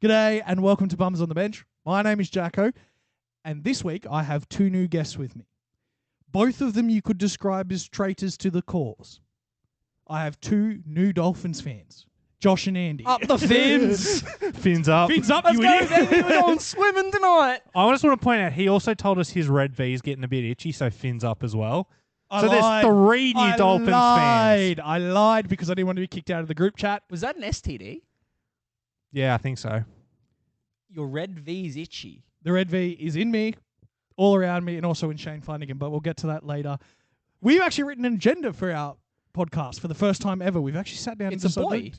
G'day and welcome to Bums on the Bench. My name is Jacko, and this week I have two new guests with me. Both of them you could describe as traitors to the cause. I have two new Dolphins fans, Josh and Andy. Up the fins! Fins up. Fins up, Let's you go, idiot. baby. We're going swimming tonight. I just want to point out, he also told us his red V is getting a bit itchy, so fins up as well. I So lied. there's three new Dolphins fans. I lied because I didn't want to be kicked out of the group chat. Was that an STD? Yeah, I think so. Your red V's itchy. The red V is in me, all around me, and also in Shane Flanagan, but we'll get to that later. We've actually written an agenda for our podcast for the first time ever. We've actually sat down It's and a boy.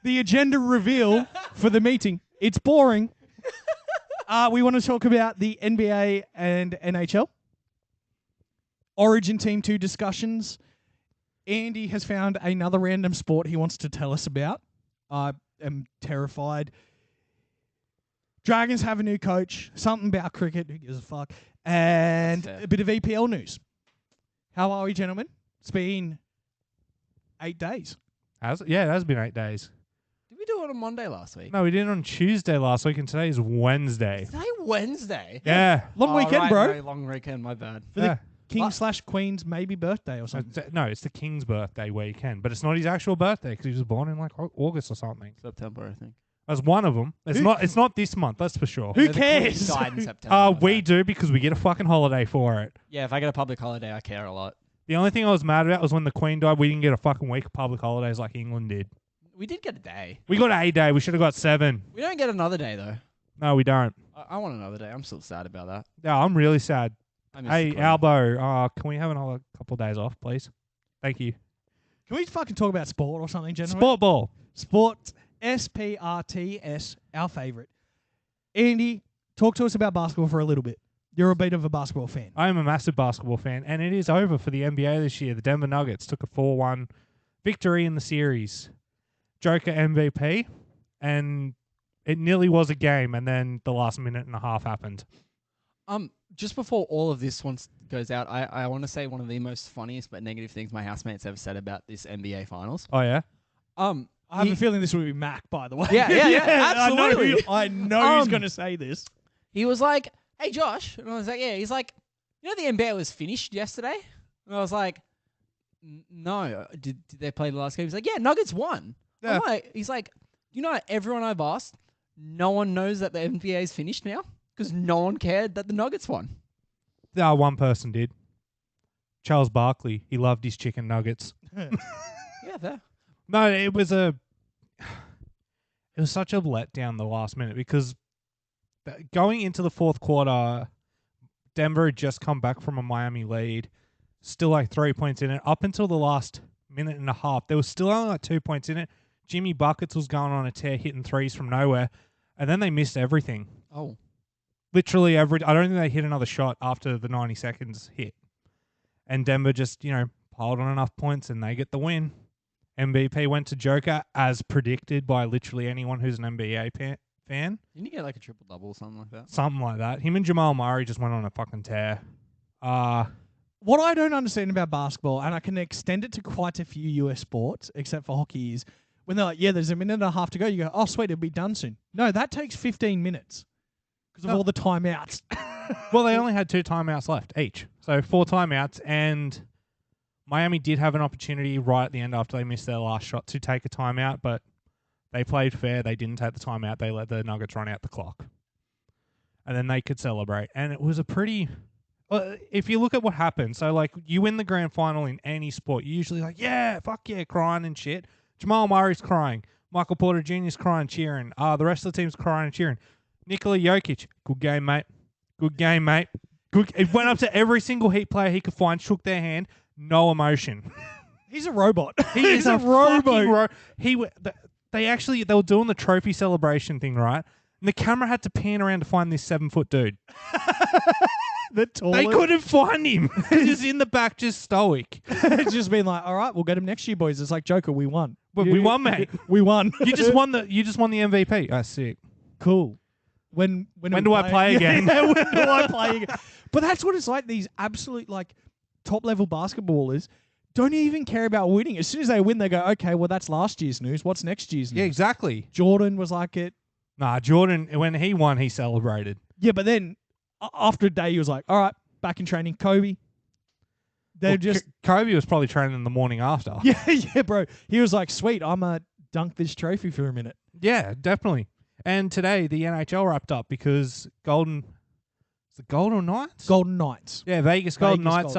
The agenda reveal for the meeting. It's boring. We want to talk about the NBA and NHL. Origin Team 2 discussions. Andy has found another random sport he wants to tell us about. I am terrified. Dragons have a new coach. Something about cricket. Who gives a fuck? And a bit of EPL news. How are we, gentlemen? It's been 8 days. Yeah, it has been 8 days. Did we do it on Monday last week? No, we did it on Tuesday last week, and today is Wednesday. Today Wednesday. Yeah. Long weekend, right, bro. No, long weekend, my bad. For the King/Queen's maybe birthday or something. No, it's the King's birthday weekend, but it's not his actual birthday because he was born in like August or something. September, I think. That's one of them. It's not this month, that's for sure. Who The Queen cares? died in September. We do because we get a fucking holiday for it. Yeah, if I get a public holiday, I care a lot. The only thing I was mad about was when the Queen died, we didn't get a fucking week of public holidays like England did. We did get a day. We got a day. We should have got 7. We don't get another day, though. No, we don't. I want another day. I'm still sad about that. Yeah, I'm really sad. I miss Hey, the Queen. Albo, can we have another couple of days off, please? Thank you. Can we fucking talk about sport or something, gentlemen? Sport ball. Sport. SPRTS, our favourite. Andy, talk to us about basketball for a little bit. You're a bit of a basketball fan. I am a massive basketball fan, and it is over for the NBA this year. The Denver Nuggets took a 4-1 victory in the series. Joker MVP, and it nearly was a game, and then the last minute and a half happened. Just before all of this one goes out, I want to say one of the most funniest but negative things my housemates ever said about this NBA Finals. Oh, yeah? I have a feeling this will be Mac, by the way. Yeah, absolutely. I know who's going to say this. He was like, "Hey, Josh," and I was like, "Yeah." He's like, "You know, the NBA was finished yesterday," and I was like, "No, did they play the last game?" He's like, "Yeah, Nuggets won." Yeah. I'm like, he's like, "You know, everyone I've asked, no one knows that the NBA is finished now because no one cared that the Nuggets won." No, one person did. Charles Barkley. He loved his chicken nuggets. Yeah, fair. No, it was such a letdown the last minute because going into the fourth quarter, Denver had just come back from a Miami lead, still like 3 points in it. Up until the last minute and a half, there was still only like 2 points in it. Jimmy Buckets was going on a tear, hitting threes from nowhere, and then they missed everything. Oh, Literally I don't think they hit another shot after the 90 seconds hit. And Denver just, piled on enough points and they get the win. MVP went to Joker as predicted by literally anyone who's an NBA fan. didn't you get like a triple double or something like that? Something like that. Him and Jamal Murray just went on a fucking tear. What I don't understand about basketball, and I can extend it to quite a few US sports, except for hockey, is when they're like, yeah, there's a minute and a half to go, you go, oh, sweet, it'll be done soon. No, that takes 15 minutes because of all the timeouts. Well, they only had 2 timeouts left each. So 4 timeouts, and Miami did have an opportunity right at the end after they missed their last shot to take a timeout, but they played fair. They didn't take the timeout. They let the Nuggets run out the clock. And then they could celebrate. And it was a pretty... if you look at what happened, so like you win the grand final in any sport, you're usually like, yeah, fuck yeah, crying and shit. Jamal Murray's crying. Michael Porter Jr.'s crying, cheering. The rest of the team's crying and cheering. Nikola Jokic, good game, mate. Good game, mate. Good. It went up to every single Heat player he could find, shook their hand, no emotion. He's a robot. He is a robot. They were doing the trophy celebration thing, right? And the camera had to pan around to find this 7-foot dude. They couldn't find him. He was in the back, just stoic. It's just been like, all right, we'll get him next year, boys. It's like Joker, we won. But we won, mate. We won. You just won the MVP. That's sick. Cool. When do I play again? Yeah, when do I play again? But that's what it's like. These absolute like top level basketballers don't even care about winning. As soon as they win, they go, okay, well, that's last year's news. What's next year's news? Yeah, exactly. Jordan was like it. Nah, Jordan, when he won, he celebrated. Yeah, but then after a day, he was like, all right, back in training. Kobe. They're just... Kobe was probably training in the morning after. Yeah, bro. He was like, sweet, I'm going to dunk this trophy for a minute. Yeah, definitely. And today, the NHL wrapped up because Golden Knights? Golden Knights. Yeah, Vegas Golden Knights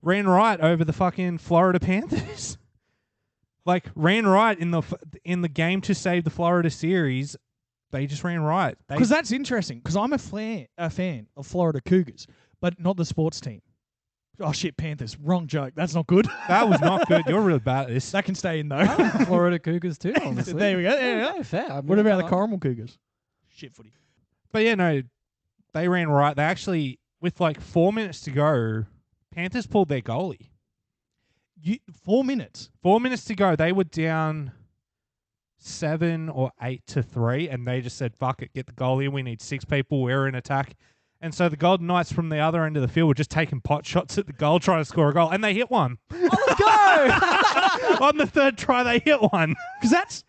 ran right over the fucking Florida Panthers. Like, ran right in the game to save the Florida series. They just ran right. Because that's interesting. Because I'm a fan of Florida Cougars, but not the sports team. Oh, shit, Panthers. Wrong joke. That's not good. That was not good. You're really bad at this. That can stay in, though. Florida Cougars too, honestly. There we go. Yeah, fair. I mean, What about the Caramel Cougars? Shit footy. But yeah, no, they ran right. They actually, with like 4 minutes to go, Panthers pulled their goalie. 4 minutes? 4 minutes to go. They were down 7 or 8-3, and they just said, fuck it, get the goalie. We need 6 people. We're in attack. And so the Golden Knights from the other end of the field were just taking pot shots at the goal, trying to score a goal, and they hit one. Oh, let's go! On the third try, they hit one. Because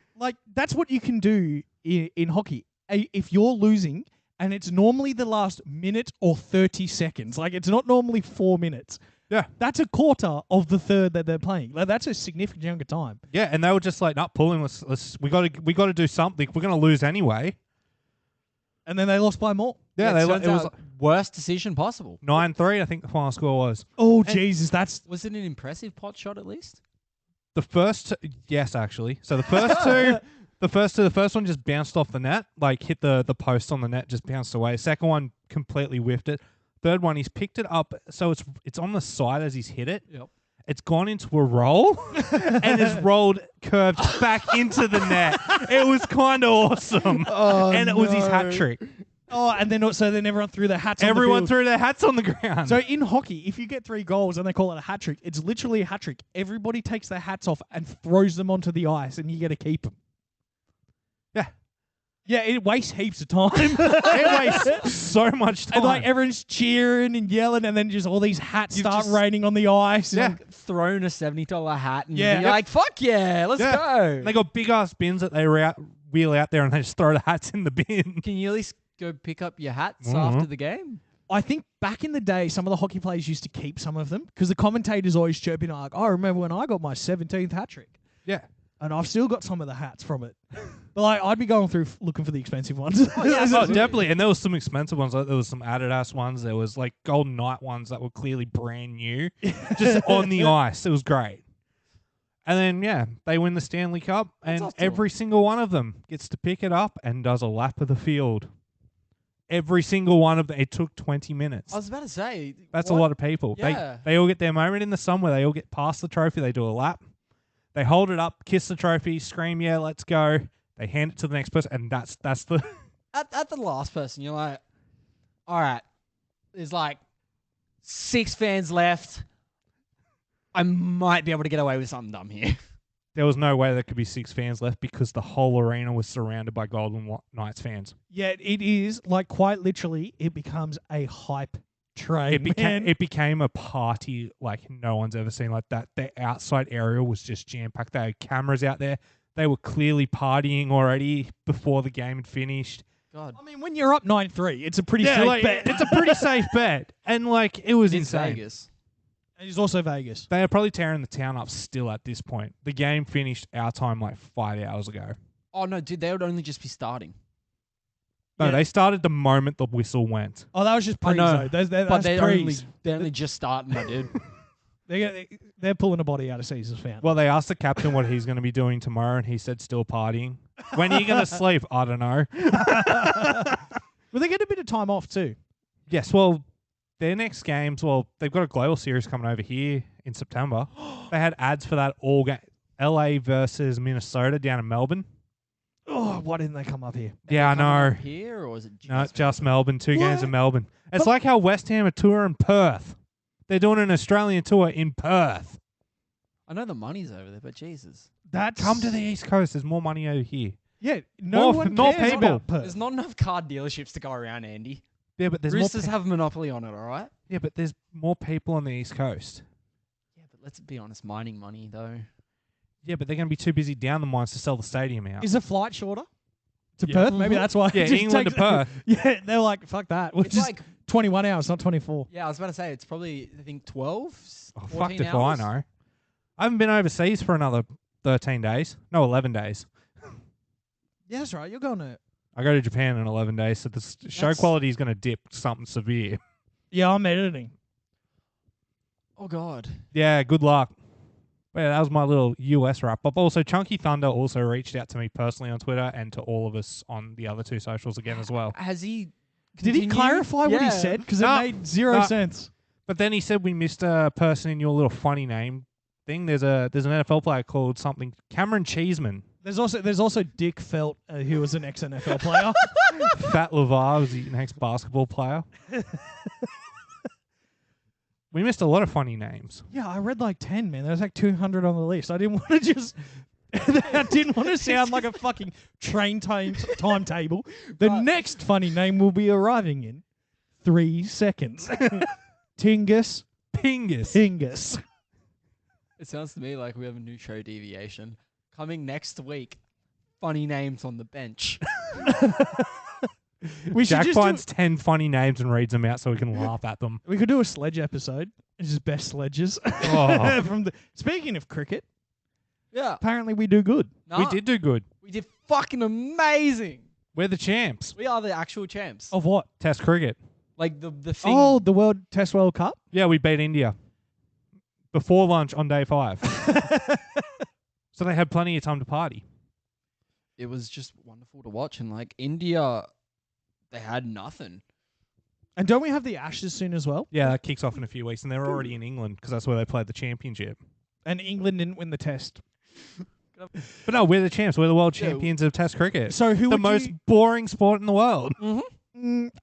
that's what you can do in hockey. If you're losing, and it's normally the last minute or 30 seconds. Like, it's not normally 4 minutes. Yeah. That's a quarter of the third that they're playing. Like, that's a significant chunk of time. Yeah, and they were just like, not pulling. We got to do something. We're going to lose anyway. And then they lost by more. Yeah, it was worst decision possible. 9-3, I think the final score was. Oh, Jesus, Was it an impressive pot shot at least? The first, yes, actually. So the first two, the first one just bounced off the net, like hit the post on the net, just bounced away. Second one completely whiffed it. Third one, he's picked it up, so it's on the side as he's hit it. Yep. It's gone into a roll and has rolled curved back into the net. It was kind of awesome. Oh, and it was his hat trick. Oh, and then everyone threw their hats Everyone on the field. threw their hats on the ground. So in hockey, if you get 3 goals and they call it a hat trick, it's literally a hat trick. Everybody takes their hats off and throws them onto the ice, and you get to keep them. Yeah. Yeah, it wastes heaps of time. It wastes so much time. And like everyone's cheering and yelling, and then just all these hats start raining on the ice. Yeah. Like, thrown a $70 hat, and Yeah. you're like, fuck yeah, let's go. And they got big ass bins that they wheel out there, and they just throw the hats in the bin. Can you at least go pick up your hats Mhm. after the game? I think back in the day, some of the hockey players used to keep some of them because the commentators always chirping like, "I remember when I got my 17th hat trick." Yeah. And I've still got some of the hats from it. But like, I'd be going through looking for the expensive ones. Oh, definitely. And there was some expensive ones. Like there was some Adidas ones. There was like Golden Knight ones that were clearly brand new, just on the ice. It was great. And then, yeah, they win the Stanley Cup, and awesome. every single one of them gets to pick it up and does a lap of the field. Every single one of them. It took 20 minutes. I was about to say. That's a lot of people. Yeah. They all get their moment in the sun where they all get past the trophy. They do a lap. They hold it up, kiss the trophy, scream, yeah, let's go. They hand it to the next person, and that's the... At the last person, you're like, all right, there's like 6 fans left. I might be able to get away with something dumb here. There was no way there could be 6 fans left because the whole arena was surrounded by Golden Knights fans. Yeah, it is like quite literally. It becomes a hype train. It became a party like no one's ever seen like that. The outside area was just jam packed. They had cameras out there. They were clearly partying already before the game had finished. God, I mean, when you're up 9-3, it's a pretty safe bet. It's a pretty safe bet, and like it was it's insane. Vegas. And it's also Vegas. They are probably tearing the town up still at this point. The game finished our time like 5 hours ago. Oh no, dude, they would only just be starting. No, Yeah. they started the moment the whistle went. Oh, that was just I pre. know, That's but they're pre's. only just starting, my dude. They're pulling a body out of Caesar's fountain. Well, they asked the captain what he's going to be doing tomorrow, and he said still partying. When are you going to sleep? I don't know. Well, they get a bit of time off too. Yes, well, their next games, well, they've got a global series coming over here in September. They had ads for that all game. LA versus Minnesota down in Melbourne. Oh, why didn't they come up here? Yeah, I know. Here or is it? No, it's just Melbourne. 2 games What? in Melbourne. It's like how West Ham are touring Perth. They're doing an Australian tour in Perth. I know the money's over there, but Jesus, That's Come to the East Coast. There's more money over here. Yeah, no More- one more cares people. about Perth. there's not enough car dealerships to go around, Andy. Yeah, but there's Roosters more. have a monopoly on it, all right? Yeah, but there's more people on the East Coast. Yeah, but let's be honest, mining money though. Yeah, but they're going to be too busy down the mines to sell the stadium out. Is the flight shorter to Yeah. Perth? Maybe that's why. it Yeah, just England to takes- Perth. Yeah, they're like, fuck that. We're It's just like 21 hours, not 24. I was about to say it's probably I think 12. Oh, 14 fuck if hours. I know. I haven't been overseas for another 13 days. No, 11 days. Yeah, that's right. You're going to. I go to Japan in 11 days, so the show That's- quality is going to dip something severe. Yeah, I'm editing. Oh God. Yeah, good luck. But yeah, that was my little US wrap up. Also, Chunky Thunder also reached out to me personally on Twitter and to all of us on the other two socials again as well. Has he? Did he continued? clarify what he Yeah. said? Because No, it made zero no. sense. But then he said we missed a person in your little funny name thing. There's an NFL player called something Cameron Cheeseman. There's also Dick Felt, who was an ex-NFL player. Fat LeVar was the next basketball player. We missed a lot of funny names. Yeah, I read like 10, man. There's like 200 on the list. I didn't want to just... I didn't want to sound like a fucking train timetable. The next funny name will be arriving in 3 seconds. Tingus Pingus. Pingus. It sounds to me like we have a new show deviation coming next week. Funny names on the bench. We should Jack just finds 10 funny names and reads them out so we can laugh at them. we could do a sledge episode. It's just best sledges. Oh. Speaking of cricket, Yeah. apparently we do good. We did do good. We did fucking amazing. We're the champs. We are the actual champs. Of what? Test cricket. Like the thing. Oh, the Test World Cup? Yeah, we beat India. Before lunch on day 5. So they had plenty of time to party. It was just wonderful to watch. And like India, they had nothing. And don't we have the Ashes soon as well? Yeah, that kicks off in a few weeks, and they're already in England because that's where they played the championship. And England didn't win the test. But no, we're the champs. We're the world Yeah. champions of Test cricket. So who The would most you... boring sport in the world.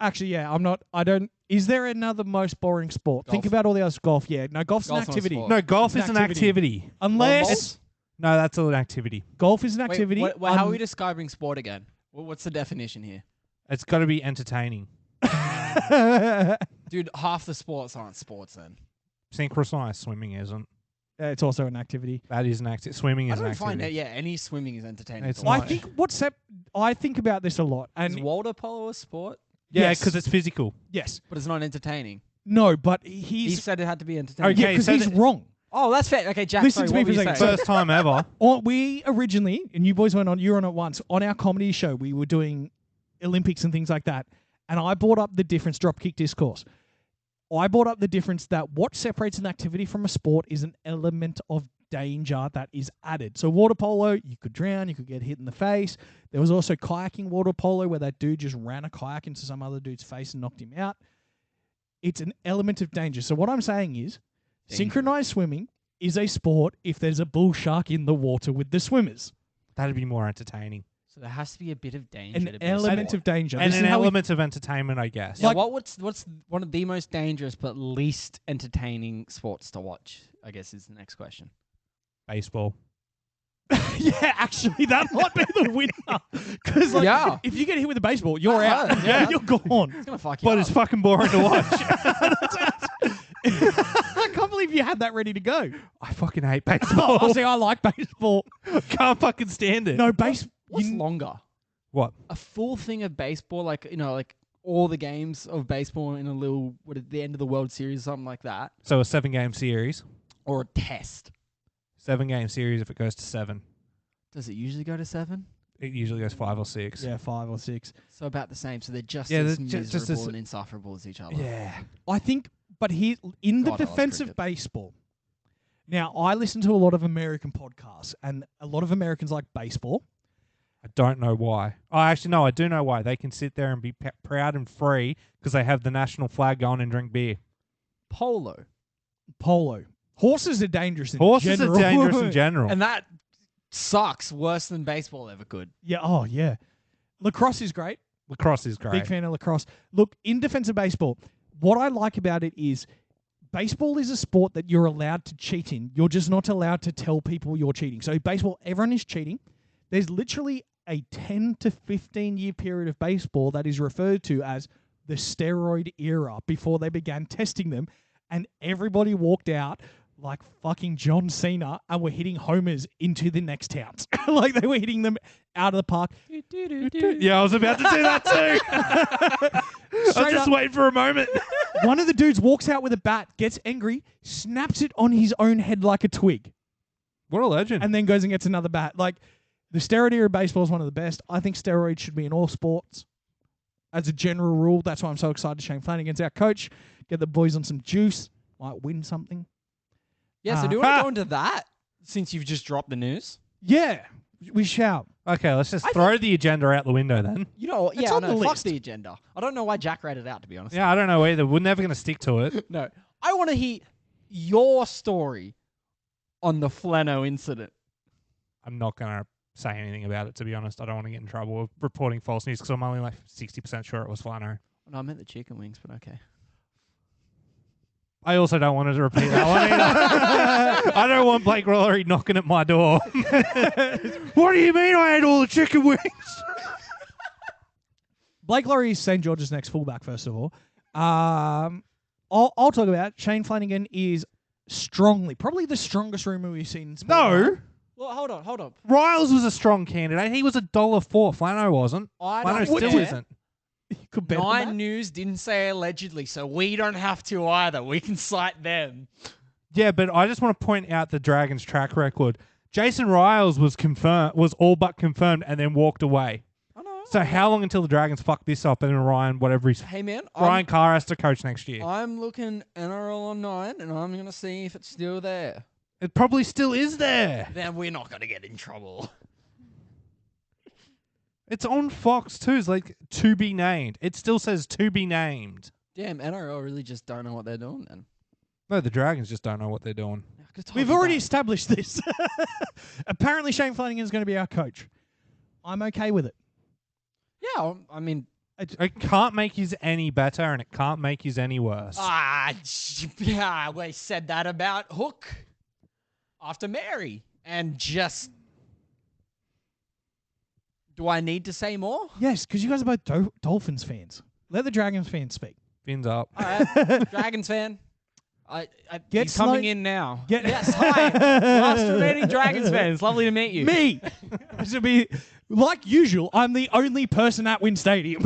Actually, yeah, I'm not... I don't... Is there another most boring sport? Golf. Think about all the others. Golf, yeah. No, golf's Golf's an not a activity. sport. No, golf It's is an an activity. activity. Unless... No, that's an activity. Golf is an Wait, activity. how are we describing sport again? What's the definition here? It's got to be entertaining. Dude, half the sports aren't sports then. Synchronized swimming isn't. It's also an activity. That is an activity. Swimming I is an don't find activity. that, any swimming is entertaining. It's to not. I watch. think I think about this a lot. Is And water polo a sport? Yeah, Yes. because it's physical. yes, But it's not entertaining. no, but He he's said it had to be entertaining. Okay, yeah, because so he's that- wrong. Oh, that's fair. Okay, Jack, Listen sorry, to me what for were a you second. saying? First time ever. We originally, and you boys went on, you were on it once, on our comedy show, we were doing Olympics and things like that. And I brought up the difference, dropkick discourse. I brought up the difference that what separates an activity from a sport is an element of danger that is added. So water polo, you could drown, you could get hit in the face. There was also kayaking water polo where that dude just ran a kayak into some other dude's face and knocked him out. It's an element of danger. So what I'm saying is, Danger. synchronized swimming is a sport if there's a bull shark in the water with the swimmers. That'd be more entertaining. So there has to be a bit of danger. An to be a element sport. of danger. And This an is how we- element of entertainment, I guess. Yeah, Like- what's one of the most dangerous but least entertaining sports to watch? I guess is the next question. Baseball. Yeah, actually, that might be the winner. Because like, Yeah. if you get hit with a baseball, you're out. Yeah. You're gone. It's gonna fuck you But up. it's fucking boring to watch. I can't believe you had that ready to go. I fucking hate Oh, baseball. see, I like baseball. Can't fucking stand it. No, What's longer? What? A full thing of baseball, like like all the games of baseball in a little at the end of the World Series, something like that, So a 7-game series. or a test. 7-game series if it goes to 7. Does it usually go to 7? It usually goes 5 or 6. Yeah, 5 or 6. So about the same. So they're just Yeah, as they're just miserable as- and insufferable as each other. Yeah. I think, but in the God, I love defense of cricket. baseball, now I listen to a lot of American podcasts, and a lot of Americans like baseball. I don't know why. Oh, actually, no, I do know why. They can sit there and be proud and free because they have the national flag going and drink beer. Polo. Polo. Horses are dangerous in Horses general. are dangerous in general. And that sucks worse than baseball ever could. Yeah, oh, yeah. Lacrosse is great. Lacrosse is great. Big fan of lacrosse. Look, in defense of baseball, what I like about it is baseball is a sport that you're allowed to cheat in. You're just not allowed to tell people you're cheating. So baseball, everyone is cheating. There's literally a 10 to 15-year period of baseball that is referred to as the steroid era before they began testing them. And everybody walked out like fucking John Cena and were hitting homers into the next towns. Like they were hitting them out of the park. Yeah, I was about to do that too. I was Straight just up. waiting for a moment. One of the dudes walks out with a bat, gets angry, snaps it on his own head like a twig, What a legend. and then goes and gets another bat. Like, the steroid era of baseball is one of the best. I think steroids should be in all sports. As a general rule, that's why I'm so excited Shane Flanagan's our coach. Get the boys on some juice. Might win something. Yeah, so do you want to go into that since you've just dropped the news? Yeah, we shall. Okay, let's just throw the agenda out the window then. You know, It's yeah, on no, the fuck list. the agenda. I don't know why Jack read it out, to be honest. Yeah, I don't know either. We're never going to stick to it. No, I want to hear your story on the Flano incident. I'm not going to say anything about it, to be honest. I don't want to get in trouble with reporting false news because I'm only like 60% sure it was Flano. No, I meant the chicken wings, but okay. I also don't want to repeat that one either. I don't want Blake Rollery knocking at my door. What do you mean I ate all the chicken wings? Blake Laurie is St. George's next fullback, first of all. I'll talk about Shane Flanagan is probably the strongest rumour we've seen in sport. No. Well, hold on. Riles was a strong candidate. He was $1.04. Flano wasn't. I Flano don't still care. isn't. You could bet on Nine that. News didn't say allegedly, so we don't have to either. We can cite them. Yeah, but I just want to point out the Dragons' track record. Jason Riles was all but confirmed, and then walked away. I know. So how long until the Dragons fuck this up and then Ryan Hey man, Ryan Carr has to coach next year? I'm looking NRL online, and I'm gonna see if it's still there. It probably still is there. Then we're not gonna get in trouble. It's on Fox too. It's like to be named. It still says to be named. Damn, NRL really just don't know what they're doing then. No, the Dragons just don't know what they're doing. We've already established this. Apparently, Shane Flanagan is going to be our coach. I'm okay with it. Yeah, I mean, It can't make his any better, and it can't make his any worse. yeah, we said that about Hook after Mary, and just. Do I need to say more? Yes, because you guys are both Dolphins fans. Let the Dragons fans speak. Fins up. All right, Dragons fan. He's coming in now. Yes, hi. Last remaining Dragons fan. It's lovely to meet you. Me. This will be like usual. I'm the only person at Wynn Stadium.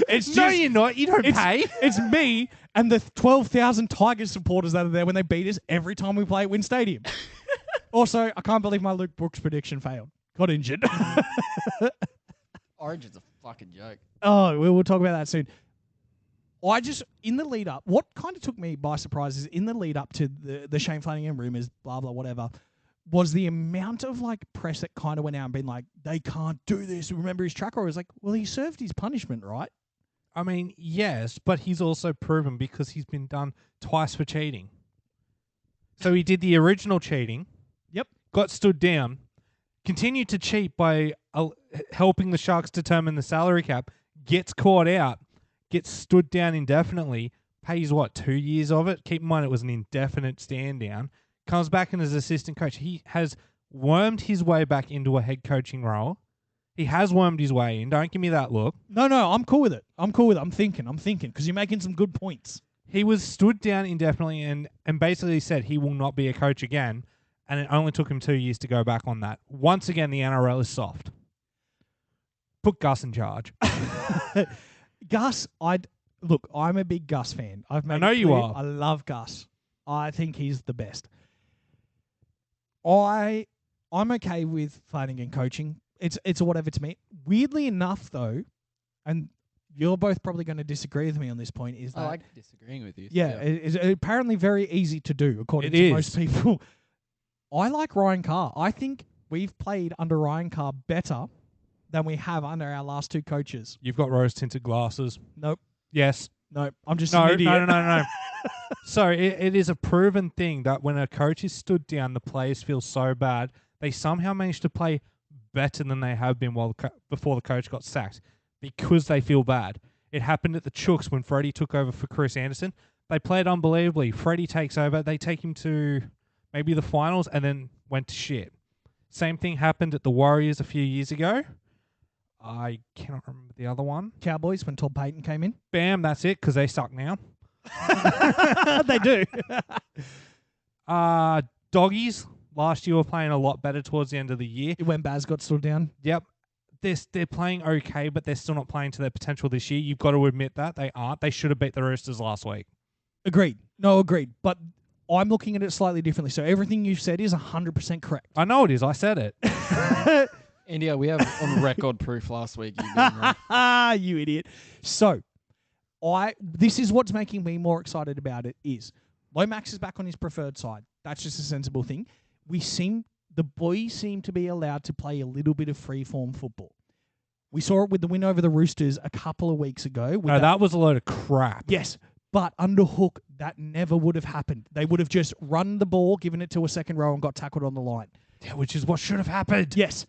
It's No, just, you're not. You don't pay. It's me and the 12,000 Tigers supporters that are there when they beat us every time we play at Wynn Stadium. Also, I can't believe my Luke Brooks prediction failed. Got injured. Origin's a fucking joke. Oh, we'll talk about that soon. In the lead up, what kind of took me by surprise is in the lead up to the Shane Flanagan rumours, blah, blah, whatever, was the amount of like press that kind of went out and been like, they can't do this. Remember his track record? I was like, well, he served his punishment, right? I mean, yes, but he's also proven because he's been done twice for cheating. So he did the original cheating. Yep. Got stood down. Continued to cheat by helping the Sharks determine the salary cap. Gets caught out. Gets stood down indefinitely. Pays, 2 years of it? Keep in mind it was an indefinite stand down. Comes back in as assistant coach. He has wormed his way back into a head coaching role. He has wormed his way in. Don't give me that look. No, I'm cool with it. I'm thinking, because you're making some good points. He was stood down indefinitely and basically said he will not be a coach again. And it only took him 2 years to go back on that. Once again, the NRL is soft. Put Gus in charge. Gus, I'm a big Gus fan. I know you are. I love Gus. I think he's the best. I'm okay with Flanagan coaching. It's a whatever to me. Weirdly enough, though, and you're both probably going to disagree with me on this point, is that I like disagreeing with you. yeah, it's apparently very easy to do according It to is. most people. I like Ryan Carr. I think we've played under Ryan Carr better than we have under our last two coaches. You've got rose-tinted glasses. Nope. Yes. Nope. I'm just No, an idiot. no. So it is a proven thing that when a coach is stood down, the players feel so bad. They somehow manage to play better than they have been before the coach got sacked because they feel bad. It happened at the Chooks when Freddie took over for Chris Anderson. They played unbelievably. Freddie takes over. They take him to maybe the finals and then went to shit. Same thing happened at the Warriors a few years ago. I cannot remember the other one. Cowboys when Todd Payton came in. Bam, that's it, because they suck now. They do. Doggies last year were playing a lot better towards the end of the year. When Baz got stood down. Yep. They're playing okay, but they're still not playing to their potential this year. You've got to admit that. They aren't. They should have beat the Roosters last week. Agreed. No, agreed. But I'm looking at it slightly differently. So everything you've said is 100% correct. I know it is. I said it. India, we have on record proof last week. You being right. You idiot. So, this is what's making me more excited about it is Lomax is back on his preferred side. That's just a sensible thing. The boys seem to be allowed to play a little bit of free-form football. We saw it with the win over the Roosters a couple of weeks ago. No, that was a load of crap. Yes, but under Hook, that never would have happened. They would have just run the ball, given it to a second row, and got tackled on the line. Yeah, which is what should have happened. Yes.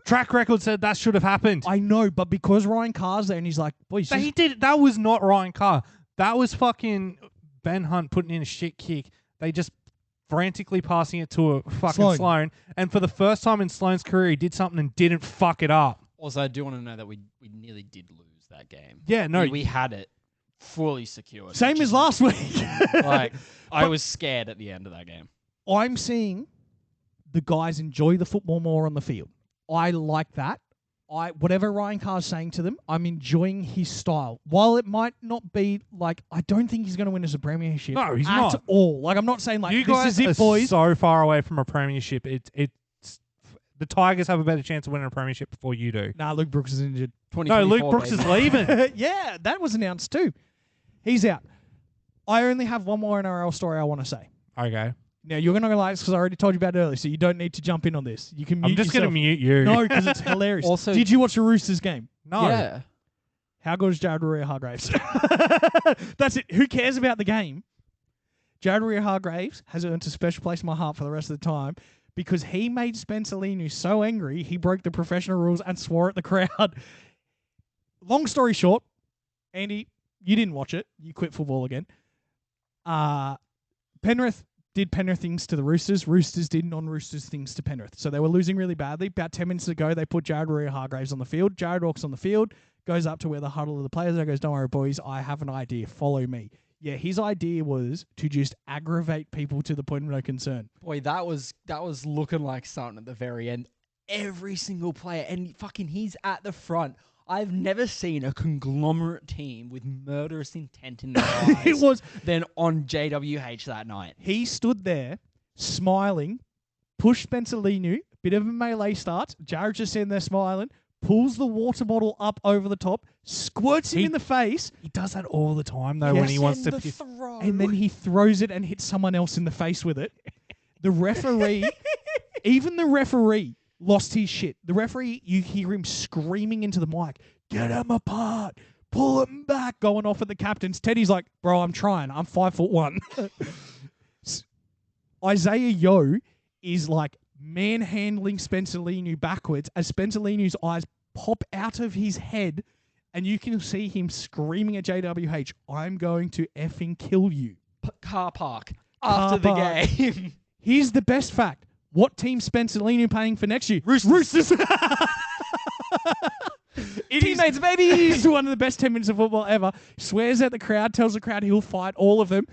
Track record said that should have happened. I know, but because Ryan Carr's there and he's like, boys, That was not Ryan Carr. That was fucking Ben Hunt putting in a shit kick. They just frantically passing it to a fucking Sloan. And for the first time in Sloan's career, he did something and didn't fuck it up. Also, I do want to know that we nearly did lose that game. Yeah, no. We had it fully secured. Same as last week. I was scared at the end of that game. I'm seeing the guys enjoy the football more on the field. I like that. Whatever Ryan Carr's saying to them, I'm enjoying his style. While it might not be I don't think he's going to win as a premiership. No, he's at not. all. I'm not saying you this guys is it, boys. So far away from a premiership. It's the Tigers have a better chance of winning a premiership before you do. Nah, Luke Brooks is injured. No, Luke Brooks is leaving. Yeah, that was announced too. He's out. I only have one more NRL story I want to say. Okay. Now, you're going to like this because I already told you about it earlier, so you don't need to jump in on this. You can mute I'm just going to mute you. No, because it's hilarious. Also, did you watch the Roosters game? No. Yeah. How good is Jared Warrior-Hargraves? That's it. Who cares about the game? Jared Warrior-Hargraves has earned a special place in my heart for the rest of the time because he made Spencer Leniu so angry, he broke the professional rules and swore at the crowd. Long story short, Andy, you didn't watch it. You quit football again. Penrith did Penrith things to the Roosters. Roosters did non-Roosters things to Penrith. So they were losing really badly. About 10 minutes ago, they put Jared Warrior-Hargraves on the field. Jared walks on the field, goes up to where the huddle of the players are, goes, don't worry, boys, I have an idea. Follow me. Yeah, his idea was to just aggravate people to the point of no concern. Boy, that was looking like something at the very end. Every single player, and fucking he's at the front. I've never seen a conglomerate team with murderous intent in their eyes than on JWH that night. He stood there, smiling, pushed Spencer Leniu, bit of a melee starts. Jared just sitting there smiling, pulls the water bottle up over the top, squirts him in the face. He does that all the time, though, when he wants to... And then he throws it and hits someone else in the face with it. The referee, even the referee, lost his shit. The referee, you hear him screaming into the mic, get them apart, pull them back, going off at the captains. Teddy's like, bro, I'm trying. I'm 5'1". Isaiah Yeo is like manhandling Spencer Leniu backwards as Spencer Leniu's eyes pop out of his head and you can see him screaming at JWH, I'm going to effing kill you. Car park after the game. Here's the best fact. What team Spencer Leniu paying for next year? Roosters. Teammates, baby! It's one of the best 10 minutes of football ever. Swears at the crowd, tells the crowd he'll fight all of them.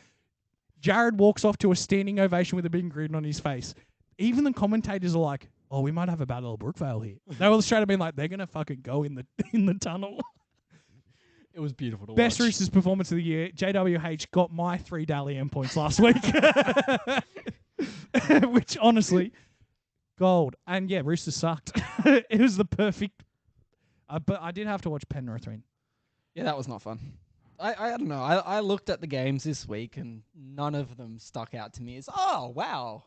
Jared walks off to a standing ovation with a big grin on his face. Even the commentators are like, oh, we might have a battle of Brookvale here. They were straight up being like, they're going to fucking go in the tunnel. It was beautiful to watch. Best Roosters performance of the year. JWH got my 3 Dally M points last week. Which, honestly, gold. And, yeah, Roosters sucked. It was the perfect... but I did have to watch Penrith win. Yeah, that was not fun. I don't know. I looked at the games this week, and none of them stuck out to me as, oh, wow.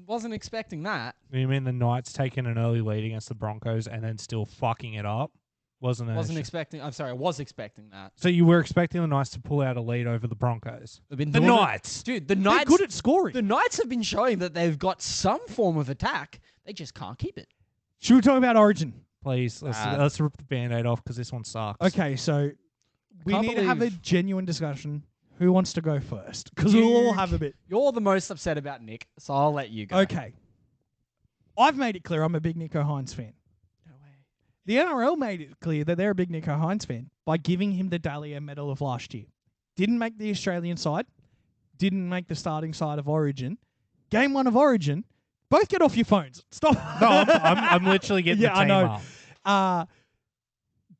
Wasn't expecting that. You mean the Knights taking an early lead against the Broncos and then still fucking it up? I was expecting that. So you were expecting the Knights to pull out a lead over the Broncos? The Knights! Dude, the Knights... They're good at scoring. The Knights have been showing that they've got some form of attack. They just can't keep it. Should we talk about Origin? Please, let's rip the Band-Aid off because this one sucks. Okay, so we need to have a genuine discussion. Who wants to go first? Because we'll all have a bit. You're the most upset about Nick, so I'll let you go. Okay. I've made it clear I'm a big Nicho Hynes fan. No way. The NRL made it clear that they're a big Nicho Hynes fan by giving him the Dahlia Medal of last year. didn't make the Australian side, didn't make the starting side of Origin. Game 1 of Origin, both get off your phones. Stop. No, I'm literally getting the I team know. up.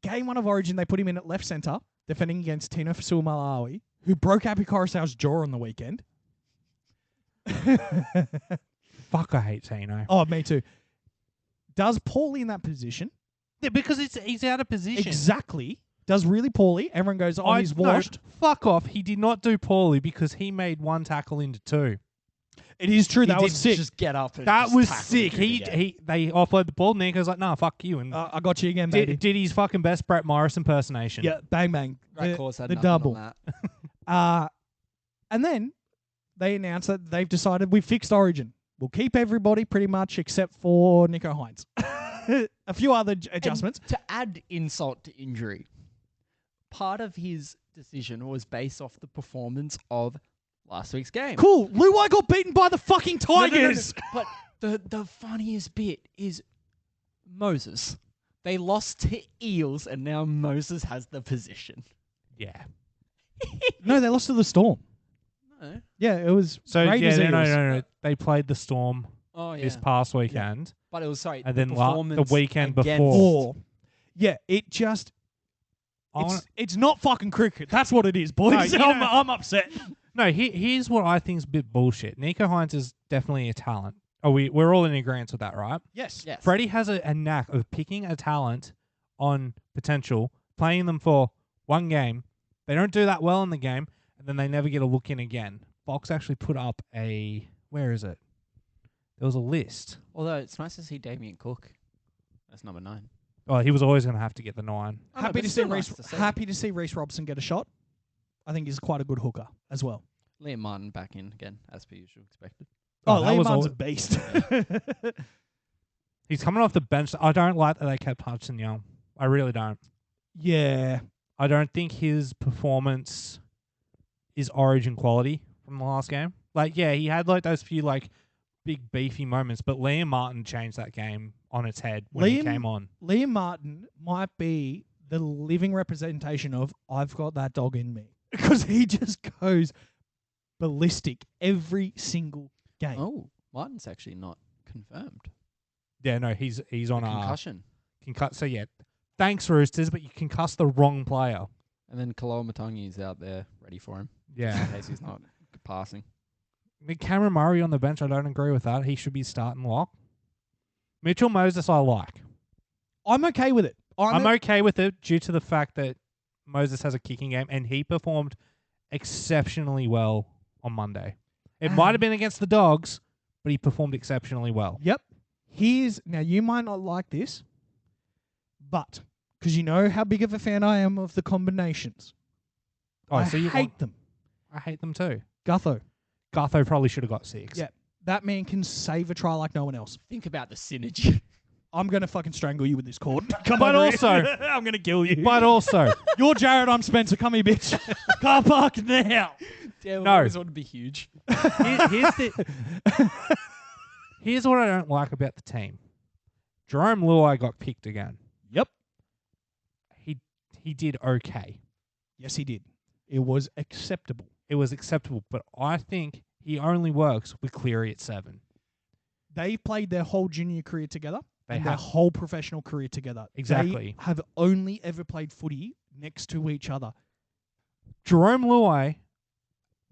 Game 1 of Origin, they put him in at left centre, defending against Tino Fasua-Malawi, who broke Api Coruscant's jaw on the weekend. Fuck, I hate Tino. Oh, me too. Does poorly in that position. Yeah, because he's out of position. Exactly. Does really poorly. Everyone goes, oh, he's washed. No, fuck off. He did not do poorly because he made 1 tackle into 2. It is true. He That was did sick. Just get up. And That just was tackle sick. the dude again. They offload the ball. Nico's like, nah, fuck you. And I got you again, baby. did his fucking best Brett Morris impersonation. Yeah, bang, bang. Great course had the nothing double. on that. And then they announced that they've decided we fixed Origin. We'll keep everybody pretty much except for Nicho Hynes. A few other adjustments. And to add insult to injury, part of his decision was based off the performance of last week's game. Cool. Luai got beaten by the fucking No, no, no, no. Tigers. But the funniest bit is Moses. They lost to Eels, and now Moses has the position. Yeah. No, they lost to the Storm. No. Yeah, it was So, Raiders yeah, Eagles. no. They played the Storm Oh, yeah. this past weekend. But it was, sorry, And the then performance the weekend against- before. Or, yeah, it just... I wanna- It's not fucking cricket. That's what it is, boys. No, you know- I'm upset. No, here's what I think is a bit bullshit. Nicho Hynes is definitely a talent. Oh, we're all in agreement with that, right? Yes. Yes. Freddie has a knack of picking a talent on potential, playing them for 1 game. They don't do that well in the game, and then they never get a look in again. Fox actually put up where is it? There was a list. Although it's nice to see Damien Cook. That's number 9. Oh, he was always going to have to get the 9. I know, Happy but to it's see still nice Reece. to see. Happy to see Reece Robson get a shot. I think he's quite a good hooker as well. Liam Martin back in again, as per usual, expected. Oh, that Liam was Martin's all- a beast. He's coming off the bench. I don't like that they kept Hudson Young. I really don't. Yeah. I don't think his performance is Origin quality from the last game. Like, yeah, he had like those few like big beefy moments, but Liam Martin changed that game on its head when he came on. Liam Martin might be the living representation of I've got that dog in me. Because he just goes ballistic every single game. Oh, Martin's actually not confirmed. Yeah, no, he's on a Concussion. So yeah, thanks Roosters, but you concuss the wrong player. And then Kaloa Matangi's out there ready for him. Yeah. In case he's not passing. Cameron Murray on the bench, I don't agree with that. He should be starting lock. Mitchell Moses, I like. I'm okay with it. I'm okay with it due to the fact that Moses has a kicking game and he performed exceptionally well on Monday. It might have been against the Dogs, but he performed exceptionally well. Yep. Now you might not like this, but because you know how big of a fan I am of the combinations. Oh, I so you hate want- them. I hate them too. Gutho. Gutho probably should have got 6. Yeah. That man can save a try like no one else. Think about the synergy. I'm going to fucking strangle you with this cord. Come But over also- here. I'm going to kill you. But also, You're Jared, I'm Spencer. Come here, bitch. Car park now. Damn, No. This would be huge. here's what I don't like about the team. Jerome Luai got picked again. Yep. He did okay. Yes, he did. It was acceptable. It was acceptable, but I think he only works with Cleary at 7. They played their whole junior career together They and their have. whole professional career together. Exactly. They have only ever played footy next to each other. Jerome Luai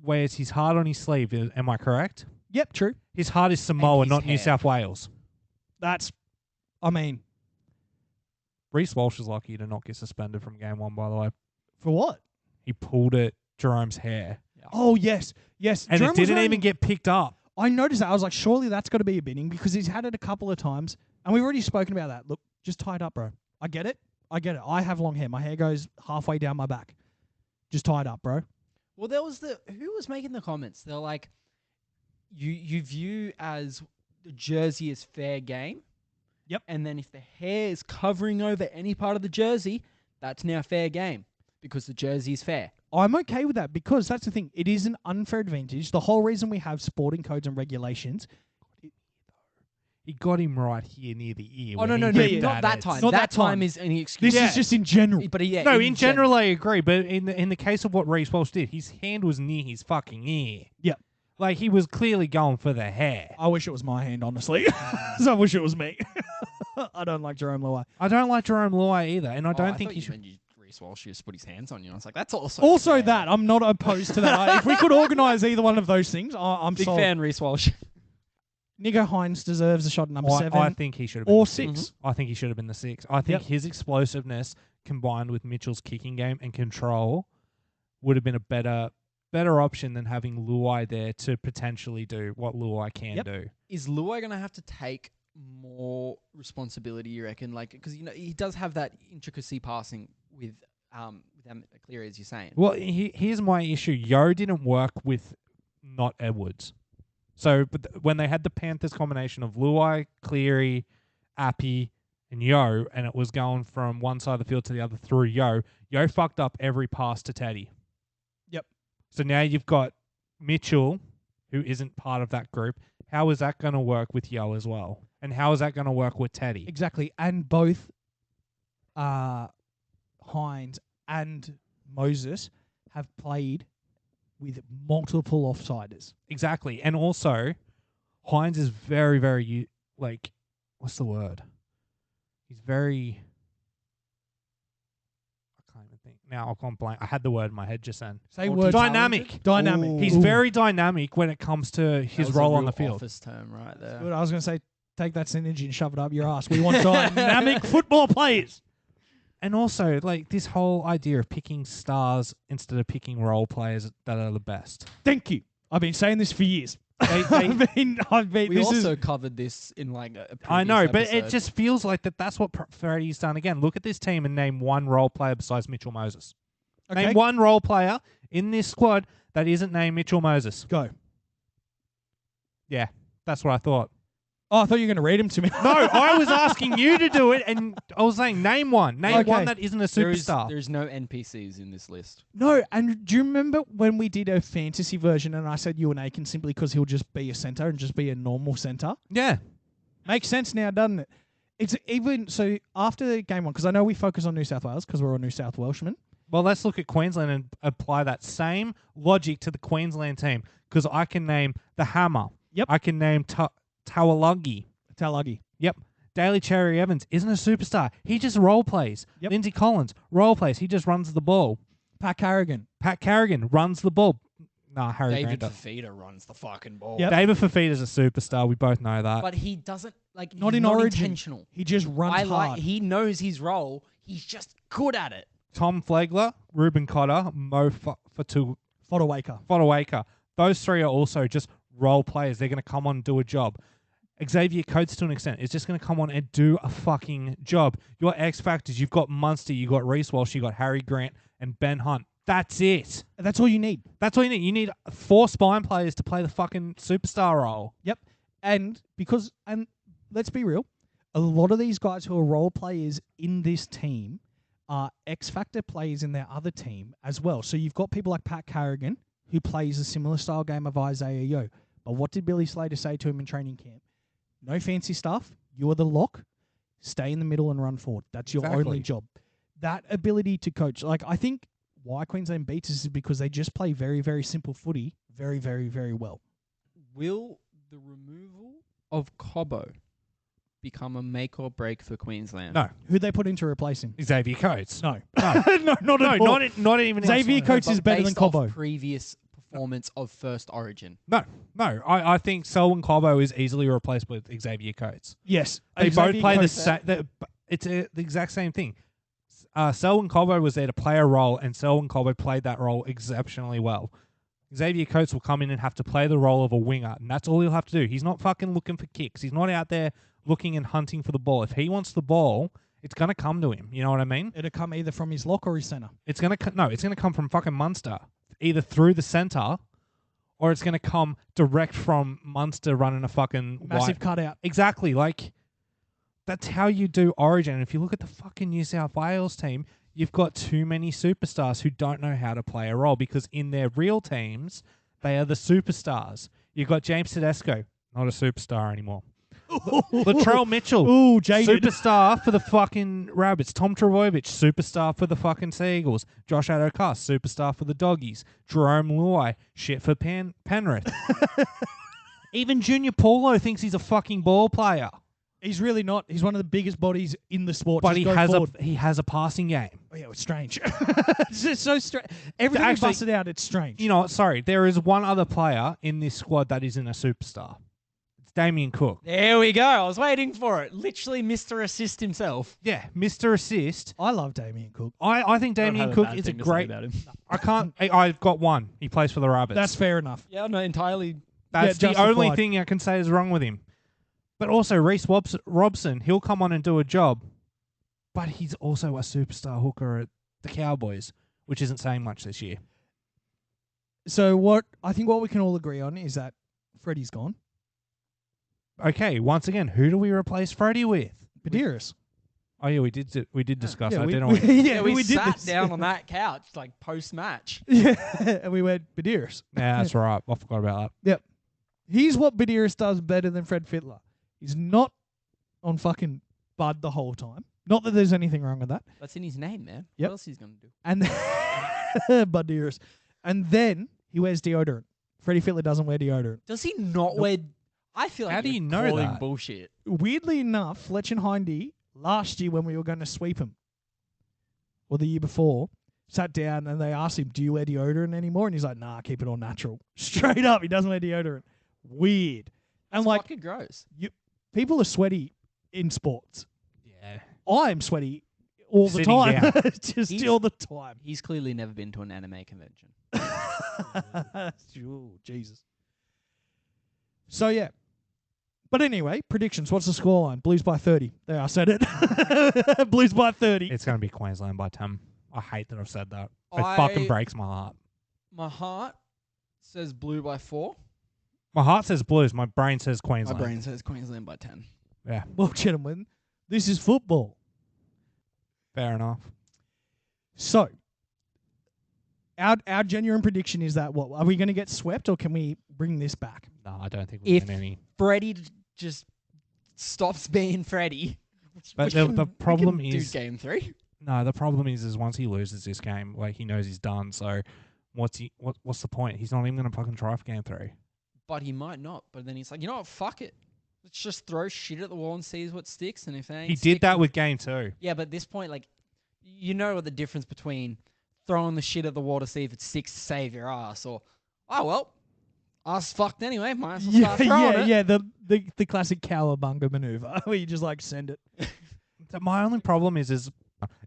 wears his heart on his sleeve. Am I correct? Yep, true. His heart is Samoa, his not New hair. South Wales. I mean, Reece Walsh is lucky to not get suspended from game 1, by the way. for what? He pulled at Jerome's hair. Oh, yes. Yes. And Jerome it was didn't wearing- even get picked up. I noticed that. I was like, surely that's got to be a binning because he's had it a couple of times. And we've already spoken about that. Look, just tie it up, bro. I get it. I have long hair. My hair goes halfway down my back. Just tie it up, bro. Well, there was who was making the comments? They're like, you view as the jersey as fair game. Yep. And then if the hair is covering over any part of the jersey, that's now fair game because the jersey is fair. I'm okay with that because that's the thing. It is an unfair advantage. The whole reason we have sporting codes and regulations. He got him right here near the ear. Oh, when no, he no, ripped no. Not that edge. time. Not that that time time. is any excuse. This is just in general. But yeah, No, in general, I agree. But in the case of what Reece Walsh did, his hand was near his fucking ear. Yep. Like, he was clearly going for the hair. I wish it was my hand, honestly. So I wish it was me. I don't like Jerome Luai. I don't like Jerome Luai either, and I don't think he should. Reece Walsh just put his hands on you. I was like, that's also Also fair. that, I'm not opposed to that. If we could organise either one of those things, I'm Big sold. fan, Reece Walsh. Nicho Hynes deserves a shot at number 7 I think he should have been or the 6. I think he should have been the 6. I think Yep. his explosiveness combined with Mitchell's kicking game and control would have been a better option than having Luai there to potentially do what Luai can do. Is Luai going to have to take more responsibility, you reckon? Like, because he does have that intricacy passing with Cleary, as you're saying. Well, here's my issue. Yo didn't work with not Edwards. So when they had the Panthers combination of Luai, Cleary, Appy, and Yo, and it was going from one side of the field to the other through Yo fucked up every pass to Teddy. Yep. So now you've got Mitchell, who isn't part of that group. How is that going to work with Yo as well? And how is that going to work with Teddy? Exactly. And both Hynes and Moses have played with multiple offsiders. Exactly. And also, Hynes is very, very, like, what's the word? He's very... I can't even think. Now I've gone blank. I had the word in my head just then. Say word. Dynamic. Dynamic. Ooh. He's very dynamic when it comes to his role on the field. Office term right there. Good. I was going to say, take that synergy and shove it up your ass. We want dynamic football players. And also, like, this whole idea of picking stars instead of picking role players that are the best. Thank you. I've been saying this for years. We this also is, covered this in like a previous I know, but it episode. just feels like that's what Freddie's done again. Look at this team and name one role player besides Mitchell Moses. okay, Name one role player in this squad that isn't named Mitchell Moses. go. Yeah, that's what I thought. Oh, I thought you were going to read him to me. No, I was asking you to do it, and I was saying name one. Name Okay. one that isn't a superstar. There's no NPCs in this list. No, and do you remember when we did a fantasy version and I said Ewan Aiken simply because he'll just be a centre and just be a normal centre? Yeah. Makes sense now, doesn't it? It's even so after game 1, because I know we focus on New South Wales because we're all New South Welshmen. Well, let's look at Queensland and apply that same logic to the Queensland team, because I can name the Hammer. Yep. I can name Tawalagi. Talagi. Yep. Daly Cherry Evans isn't a superstar. He just role plays. Yep. Lindsay Collins, role plays. He just runs the ball. Pat Carrigan. Pat Carrigan runs the ball. Nah, Harry David Grant. Fafita runs the fucking ball. Yep. David Fafita's a superstar. We both know that. But he doesn't Not he's in not Origin. intentional. He just runs hard. He knows his role. He's just good at it. Tom Flegler, Ruben Cotter, Mo Fodawaker. Those three are also just role players. They're going to come on and do a job. Xavier Coates, to an extent, is just going to come on and do a fucking job. Your X factors, you've got Munster, you've got Reece Walsh, you've got Harry Grant and Ben Hunt. That's it. That's all you need. That's all you need. You need 4 spine players to play the fucking superstar role. Yep. And let's be real, a lot of these guys who are role players in this team are X Factor players in their other team as well. So you've got people like Pat Carrigan, who plays a similar style game of Isaiah Yo. But what did Billy Slater say to him in training camp? No fancy stuff. You are the lock. Stay in the middle and run forward. That's your only job. That ability to coach. Like, I think why Queensland beats us is because they just play very, very simple footy very, very, very well. Will the removal of Cobbo become a make or break for Queensland? No. Who'd they put in to replace him? Xavier Coates. No. No. No, not at all. Not even Xavier outside. Coates is better than Based off Cobbo. previous performance of first Origin. No. I think Selwyn Cobbo is easily replaced with Xavier Coates. Yes. They Xavier both play the Coates- same. It's the exact same thing. Selwyn Cobbo was there to play a role, and Selwyn Cobbo played that role exceptionally well. Xavier Coates will come in and have to play the role of a winger, and that's all he'll have to do. He's not fucking looking for kicks. He's not out there looking and hunting for the ball. If he wants the ball, it's going to come to him. You know what I mean? It'll come either from his lock or his centre. It's going to come from fucking Munster, either through the centre, or it's going to come direct from Munster running a fucking Massive cutout. Exactly. Like, that's how you do Origin. And if you look at the fucking New South Wales team, you've got too many superstars who don't know how to play a role, because in their real teams, they are the superstars. You've got James Tedesco, not a superstar anymore. Latrell Mitchell. Ooh, jaded. Superstar for the fucking Rabbits. Tom Trbojevic, superstar for the fucking Seagulls. Josh Adokar, superstar for the Doggies. Jerome Luai, shit for Penrith. Even Junior Paulo thinks he's a fucking ball player. He's really not. He's one of the biggest bodies in the sport. But Just he has a passing game. Oh, yeah, it's strange. It's just so strange. Everything Actually, busted out, it's strange. You know what? Sorry. There is one other player in this squad that isn't a superstar. It's Damien Cook. There we go. I was waiting for it. Literally Mr. Assist himself. Yeah, Mr. Assist. I love Damien Cook. I think Damien Cook is a great... I've got one. He plays for the Rabbits. That's fair enough. Yeah, no, entirely. That's Yeah, the only justified. thing I can say is wrong with him. But also, Reece Robson, he'll come on and do a job, but he's also a superstar hooker at the Cowboys, which isn't saying much this year. So I think what we can all agree on is that Freddie's gone. Okay, once again, who do we replace Freddie with? Badiris. Oh yeah, we did discuss. Yeah, I we, didn't we, know. yeah, we did sat this. down on that couch like post-match. Yeah, and we went Badiris. Yeah, that's right. I forgot about Yep. He's what Badiris does better than Fred Fittler. He's not on fucking Bud the whole time. Not that there's anything wrong with that. That's in his name, man. Yep. What else he's going to do? And Badiris. And then he wears deodorant. Freddie Fittler doesn't wear deodorant. Does he not wear... I feel like How do you know calling that? bullshit. Weirdly enough, Fletcher and Hindy, last year when we were going to sweep him, or the year before, sat down and they asked him, do you wear deodorant anymore? And he's like, nah, keep it all natural. Straight up, he doesn't wear deodorant. Weird. And It's like, fucking gross. people are sweaty in sports. Yeah. I'm sweaty all the Sitting time. down. Just He's- all the time. He's clearly never been to an anime convention. Ooh, Jesus. So, yeah. But anyway, predictions. What's the scoreline? Blues by 30. There, I said it. Blues by 30. It's going to be Queensland by 10. I hate that I've said that. It I- fucking breaks my heart. My heart says blue by 4. My heart says Blues. My brain says My Queensland. brain says Queensland by 10. Yeah, Well, gentlemen, this is football. fair enough. So, our genuine prediction is that, what, are we going to get swept or can we bring this back? No, I don't think we If- win any. Freddie just stops being Freddie. But we the can problem do is- game 3. No, the problem is once he loses this game, like he knows he's done. So, what's the point? He's not even going to fucking try for game 3. But he might not. But then he's like, you know what? Fuck it. Let's just throw shit at the wall and see what sticks. And if they ain't He did that sticking- with game 2. Yeah, but at this point, like, you know what the difference between throwing the shit at the wall to see if it sticks to save your ass, or, oh, well, ass fucked anyway, might as well start throwing it. The classic cowabunga maneuver where you just like send it. My only problem is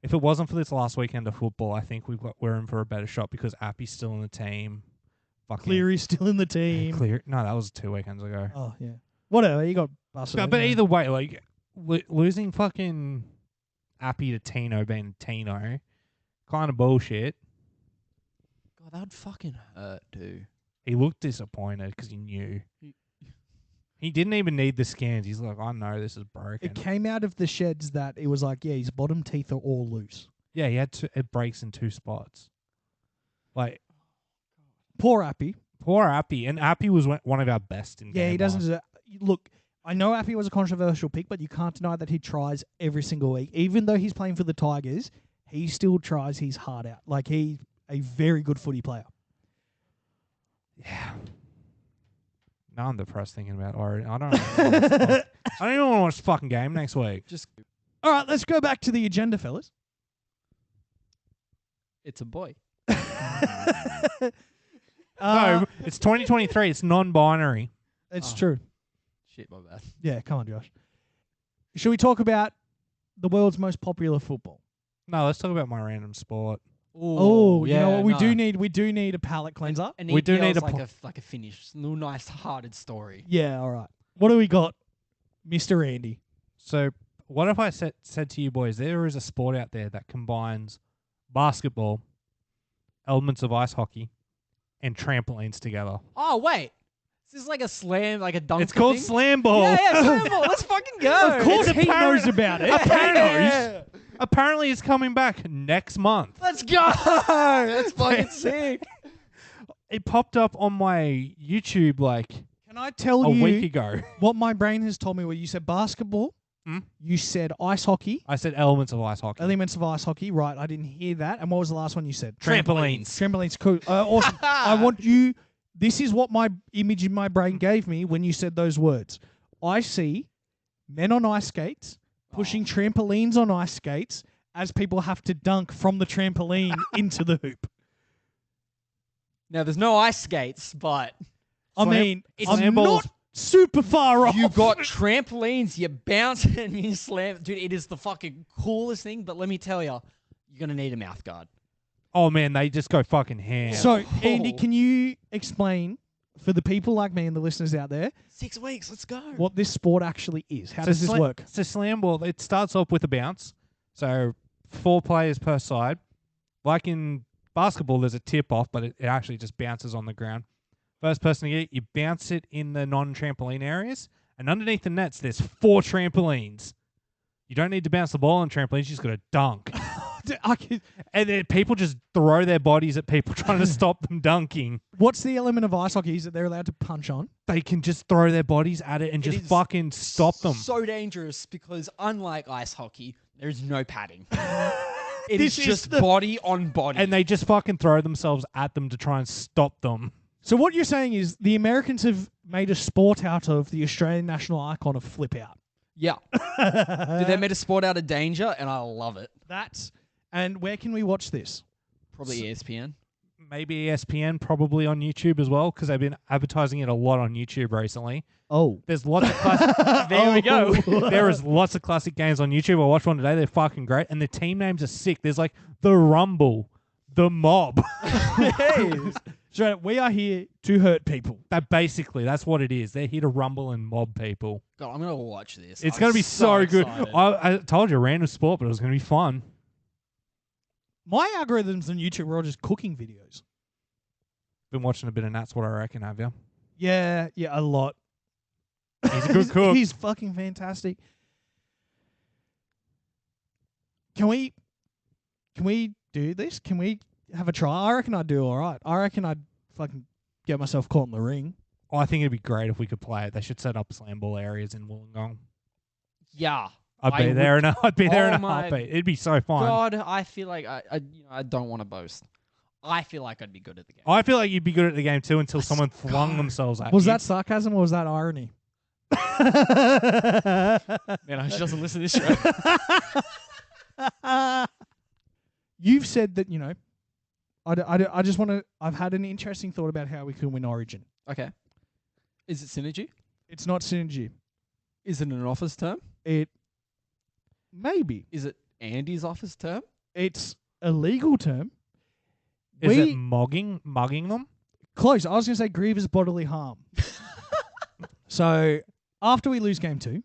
if it wasn't for this last weekend of football, I think we're in for a better shot because Appy's still in the team. Fucking Cleary's still in the team. Clear. No, that was 2 weekends ago. Oh, yeah. Whatever, you got busted. But either way, like losing fucking Appy to Tino being Tino, kind of bullshit. God, that would fucking hurt, dude. He looked disappointed because he knew. He didn't even need the scans. He's like, I know this is broken. It came out of the sheds that it was like, yeah, his bottom teeth are all loose. Yeah, he had it breaks in 2 spots. Like, Poor Appy. poor Appy. And Appy was one of our best in Yeah, game he doesn't 1. deserve. Look, I know Appy was a controversial pick, but you can't deny that he tries every single week. Even though he's playing for the Tigers, he still tries his heart out. Like, he's a very good footy player. Yeah. Now I'm depressed thinking about Origin. I don't know. I don't even want to watch the fucking game next week. Just, All right, let's go back to the agenda, fellas. it's a boy. No, it's 2023. It's non-binary. It's Oh. true. Shit, my bad. Yeah, come on, Josh. Should we talk about the world's most popular football? No, let's talk about my random sport. Oh, yeah, you know what? We no. do need a palate cleanser. And We do need EPL's like a finished, little nice-hearted story. Yeah, all right. What do we got, Mr. Andy? So, what if I said to you boys, there is a sport out there that combines basketball, elements of ice hockey, and trampolines together? Oh, wait. Is this like a slam, like a dunk It's called thing? Slamball. Yeah, Slamball. Let's fucking go. Of course It's he apparent- knows about it. Apparently, apparently it's coming back next month. Let's go. That's fucking sick. It popped up on my YouTube like Can I tell a you week ago. what my brain has told me? Where you said basketball, you said ice hockey, I said elements of ice hockey. elements of ice hockey. Right, I didn't hear that. And what was the last one you said? Trampolines. Trampolines, cool. Awesome. I want you. This is what my image in my brain gave me when you said those words. I see men on ice skates pushing trampolines on ice skates as people have to dunk from the trampoline into the hoop. Now, there's no ice skates, but I mean, it's I'm Slamball's- not super far off. you got trampolines, you bounce and you slam. Dude, it is the fucking coolest thing, but let me tell you, you're going to need a mouth guard. Oh man, they just go fucking ham. So, Andy, can you explain for the people like me and the listeners out there 6 weeks, let's go. what this sport actually is? How does this work? So Slamball, it starts off with a bounce. So 4 players per side. Like in basketball, there's a tip-off, but it actually just bounces on the ground. First person to get it, you bounce it in the non-trampoline areas. And underneath the nets, there's 4 trampolines. You don't need to bounce the ball on trampolines. You just got to dunk. And then people just throw their bodies at people trying to stop them dunking. What's the element of ice hockey? Is that they're allowed to punch on? They can just throw their bodies at it and just is fucking stop them. So dangerous because unlike ice hockey, there's no padding. It This is is just the- body on body. And they just fucking throw themselves at them to try and stop them. So what you're saying is the Americans have made a sport out of the Australian national icon of flip out. yeah. Dude, they made a sport out of danger, and I love it. And where can we watch this? Probably ESPN. Maybe ESPN, probably on YouTube as well, because they've been advertising it a lot on YouTube recently. Oh. There's lots of classic. There we go. There is lots of classic games on YouTube. I watched one today. They're fucking great, and the team names are sick. There's like the Rumble, the Mob. So we are here to hurt people. That's what it is. They're here to rumble and mob people. God, I'm going to watch this. It's I'm going to be so good. excited. I told you, random sport, but it was going to be fun. My algorithms on YouTube are all just cooking videos. Been watching a bit of That's What I Reckon, have you? Yeah, a lot. He's a good cook. He's fucking fantastic. Can we do this? Can we have a try? I reckon I'd do all right. I reckon I'd fucking get myself caught in the ring. Oh, I think it'd be great if we could play it. They should set up Slamball areas in Wollongong. Yeah. I'd be I there in a Oh my heartbeat. It'd be so fun. God, I feel like I don't want to boast. I feel like I'd be good at the game. I feel like you'd be good at the game too until someone flung themselves at Was you. that sarcasm or was that irony? Man, I should doesn't listen to this show. You've said that, I just want to... I've had an interesting thought about how we can win Origin. Okay. Is it synergy? It's not synergy. Is it an office term? It... Maybe. Is it Andy's office term? It's a legal term. Is it mugging them? Close. I was going to say grievous bodily harm. So, after we lose game 2,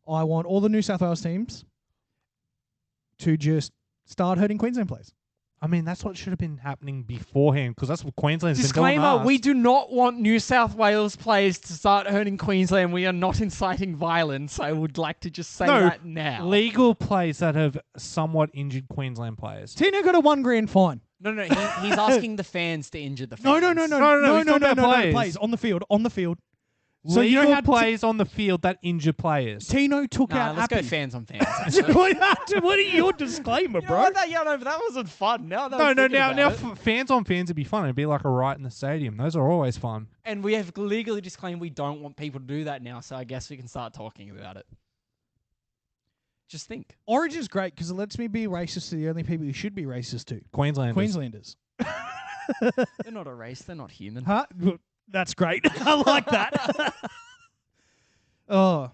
I want all the New South Wales teams to just start hurting Queensland players. I mean, that's what should have been happening beforehand, because that's what Queensland's been Disclaimer, telling us. we do not want New South Wales players to start hurting Queensland. We are not inciting violence. I would like to just say that now. Legal plays that have somewhat injured Queensland players. Tino got a $1 grand fine. No, he's asking the fans to injure the fans. No. he's talking about players. Plays on the field. So Legal you know how plays on the field that injure players. Tino took out let's go Appy. fans on fans. actually. What are your disclaimer, bro? But that wasn't fun. Now Fans on fans would be fun. It'd be like a riot in the stadium. Those are always fun. And we have legally disclaimed we don't want people to do that now, so I guess we can start talking about it. Just think. Origin's great because it lets me be racist to the only people you should be racist to. Queenslanders. They're not a race. They're not human. Huh? That's great. I like that. Oh.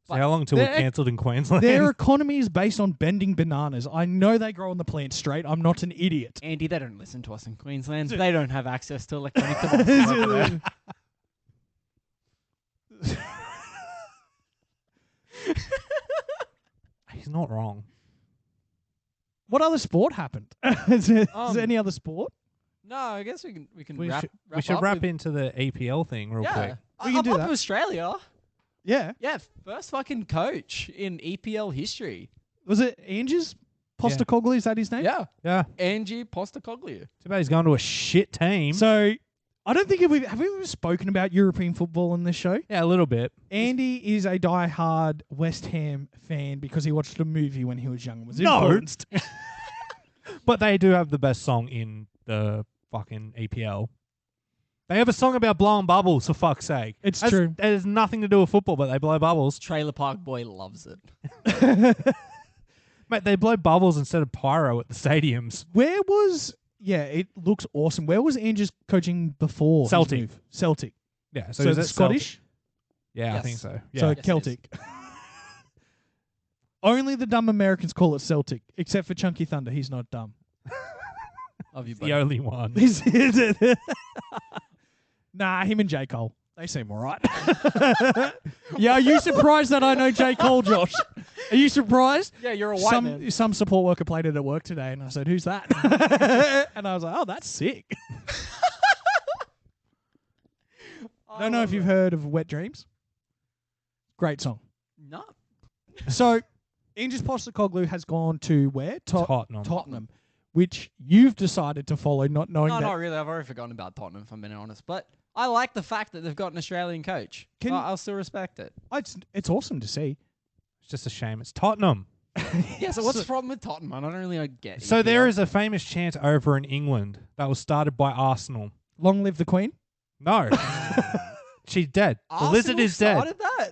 So how long until we're Their- cancelled in Queensland? Their economy is based on bending bananas. I know they grow on the plant straight. I'm not an idiot. Andy, they don't listen to us in Queensland. They don't have access to electronic devices over there. He's not wrong. What other sport happened? Is there any other sport? No, I guess we can We wrap. should up wrap with- into the EPL thing real quick. We can do up that. to Australia. Yeah. Yeah, first fucking coach in EPL history. Was it Anges? Postacoglu, is that his name? Yeah, Yeah. Angie Postacoglu. Too bad he's going to a shit team. So I don't think have we ever spoken about European football in this show? Yeah, a little bit. Andy is a die-hard West Ham fan because he watched a movie when he was young and was No. influenced. But they do have the best song in the fucking EPL. They have a song about blowing bubbles, for fuck's sake. It's true. It has nothing to do with football, but they blow bubbles. Trailer Park Boy loves it. Mate, they blow bubbles instead of pyro at the stadiums. Where was... Yeah, it looks awesome. Where was Andrews coaching before his Celtic. move? Celtic. Yeah, So is the it Scottish? Celtic? Yeah, I Yes. think so. Yeah. So Yes, it Celtic. Only the dumb Americans call it Celtic, except for Chunky Thunder. He's not dumb. Love you, It's buddy. the only one. Nah, him and J. Cole. They seem all right. Yeah, are you surprised that I know J. Cole, Josh? Are you surprised? Yeah, you're a white man. Some support worker played it at work today, and I said, "Who's that?" And I was like, "Oh, that's sick." I don't know if you've heard of Wet Dreams. Great song. No. So, Andrews Postecoglou has gone to where? Tottenham. Tottenham, which you've decided to follow, not knowing No, that. not really. I've already forgotten about Tottenham, if I'm being honest. But I like the fact that they've got an Australian coach. Can- I'll still respect it. It's awesome to see. It's just a shame. It's Tottenham. Yeah, so what's the problem with Tottenham? I don't really get So EPL. there is a famous chant over in England that was started by Arsenal. Long live the Queen. No. She's dead. The Arsenal lizard is dead. started that.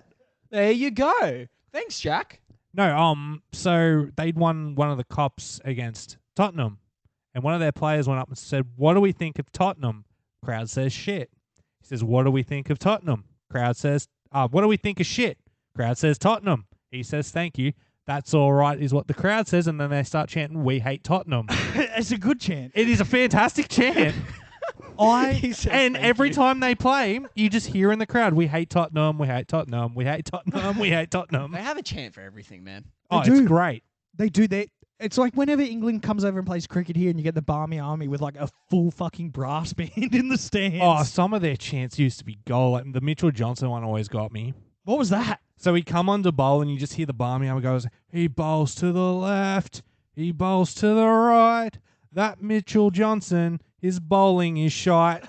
There you go. Thanks, Jack. No, so they'd won one of the cups against Tottenham. And one of their players went up and said, "What do we think of Tottenham?" Crowd says shit. He says, "What do we think of Tottenham?" Crowd says, "What do we think of shit?" Crowd says, "Tottenham." He says, "Thank you. That's all right," is what the crowd says, and then they start chanting, "We hate Tottenham." It's a good chant. It is a fantastic chant. He says, And "Thank every you." time they play, you just hear in the crowd, "We hate Tottenham, we hate Tottenham, we hate Tottenham, we hate Tottenham." They have a chant for everything, man. Oh, They it's do. great. They do that. It's like whenever England comes over and plays cricket here, and you get the Barmy Army with like a full fucking brass band in the stands. Oh, some of their chants used to be gold. Like the Mitchell Johnson one always got me. What was that? So he'd come on to bowl and you just hear the Barmy Army goes, "He bowls to the left, he bowls to the right. That Mitchell Johnson, his bowling is shite."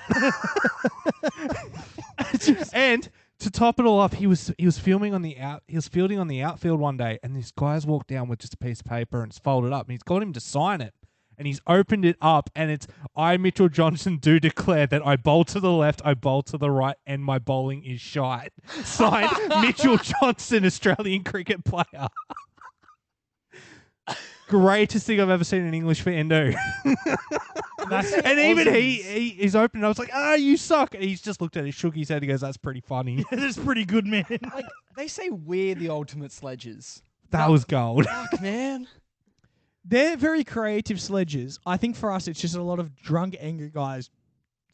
And to top it all up, he was fielding on the outfield one day, and this guy's walked down with just a piece of paper and it's folded up, and he's got him to sign it. And he's opened it up, and it's, "I, Mitchell Johnson, do declare that I bowl to the left, I bowl to the right, and my bowling is shite." Signed, Mitchell Johnson, Australian cricket player. Greatest thing I've ever seen an English fan do. And even he's opened it. I was like, "You suck." And he's just looked at it, shook his head, he goes, "That's pretty funny." That's pretty good, man. Like, they say we're the ultimate sledges. That was gold. Fuck, man. They're very creative sledges. I think for us, it's just a lot of drunk, angry guys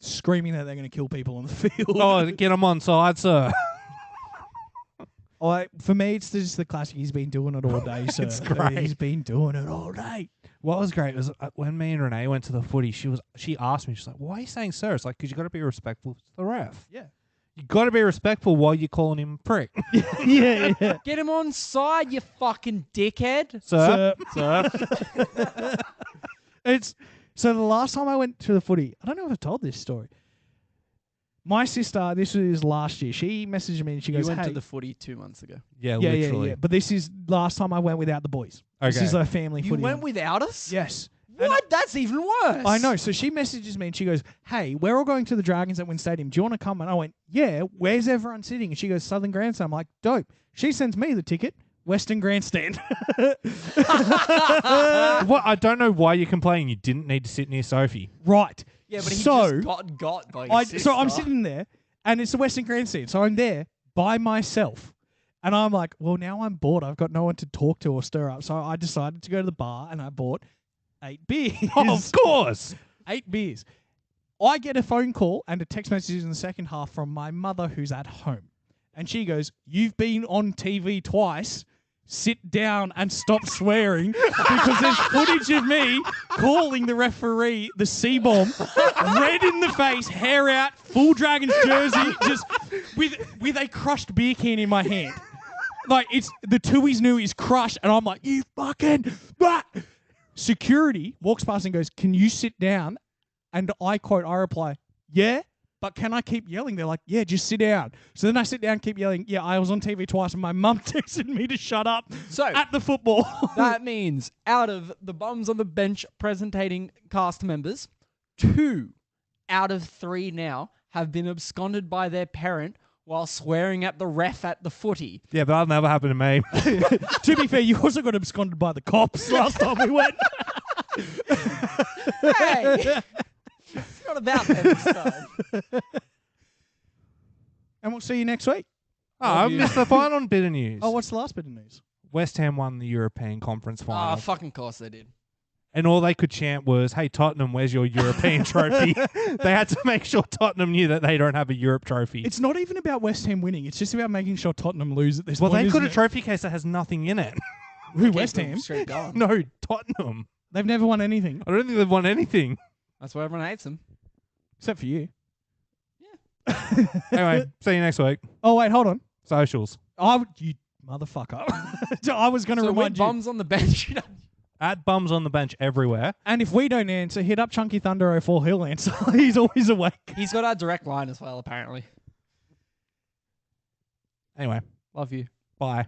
screaming that they're going to kill people on the field. Oh, get him on side, sir. For me, it's just the classic. He's been doing it all day, sir. It's great. He's been doing it all day. What was great was when me and Renee went to the footy, she asked me, she's like, "Why are you saying sir?" It's like, "Because you got to be respectful to the ref. Yeah. You got to be respectful while you're calling him a prick." Yeah. Get him on side, you fucking dickhead. Sir. It's so the last time I went to the footy, I don't know if I've told this story. My sister, this was last year. She messaged me and she You goes, went "Hey, to the footy 2 months ago. Yeah, yeah, literally. yeah." But this is last time I went without the boys. This Okay. is a family You footy. went without us? Yes. And What? That's even worse. I know. So she messages me and she goes, "Hey, we're all going to the Dragons at Wynn Stadium. Do you want to come?" And I went, "Yeah." "Where's everyone sitting?" And she goes, "Southern Grandstand." I'm like, "Dope." She sends me the ticket, Western Grandstand. What? I don't know why you're complaining. You didn't need to sit near Sophie. Right. Yeah, but he So- just got by your sister. So I'm sitting there, and it's the Western Grandstand. So I'm there by myself. And I'm like, well, now I'm bored. I've got no one to talk to or stir up. So I decided to go to the bar, and I bought 8 beers. Of course. 8 beers. I get a phone call and a text message in the second half from my mother who's at home. And she goes, "You've been on TV twice. Sit down and stop swearing," because there's footage of me calling the referee the C-bomb, red in the face, hair out, full Dragons jersey, just with a crushed beer can in my hand. Like, it's the Tui's new is crushed, and I'm like, "You fucking..." Security walks past and goes, "Can you sit down?" And I reply, "Yeah." but can I keep yelling? They're like, yeah, just sit down. So then I sit down and keep yelling. Yeah, I was on TV twice and my mum texted me to shut up So at the football. that means out of the bums on the bench presentating cast members, 2 out of 3 now have been absconded by their parent while swearing at the ref at the footy. Yeah, but that'll never happen to me. To be fair, you also got absconded by the cops last time we went. Hey! It's not about them this time. And we'll see you next week. Oh, I missed the final bit of news. Oh, what's the last bit of news? West Ham won the European Conference final. Oh, fucking course they did. And all they could chant was, hey, Tottenham, where's your European trophy? They had to make sure Tottenham knew that they don't have a Europe trophy. It's not even about West Ham winning. It's just about making sure Tottenham lose at this Well, point. they've got isn't a it? trophy case that has nothing in it. Who, West Ham? Straight going. No, Tottenham. They've never won anything. I don't think they've won anything. That's why everyone hates them. Except for you. Anyway, see you next week. Oh, wait, hold on. Socials. You motherfucker. I was going to So with remind you. bums on the bench, At Bums on the Bench everywhere. And if we don't answer, hit up Chunky Thunder 04. He'll answer. He's always awake. he's got our direct line as well, apparently. Anyway, Love you. bye.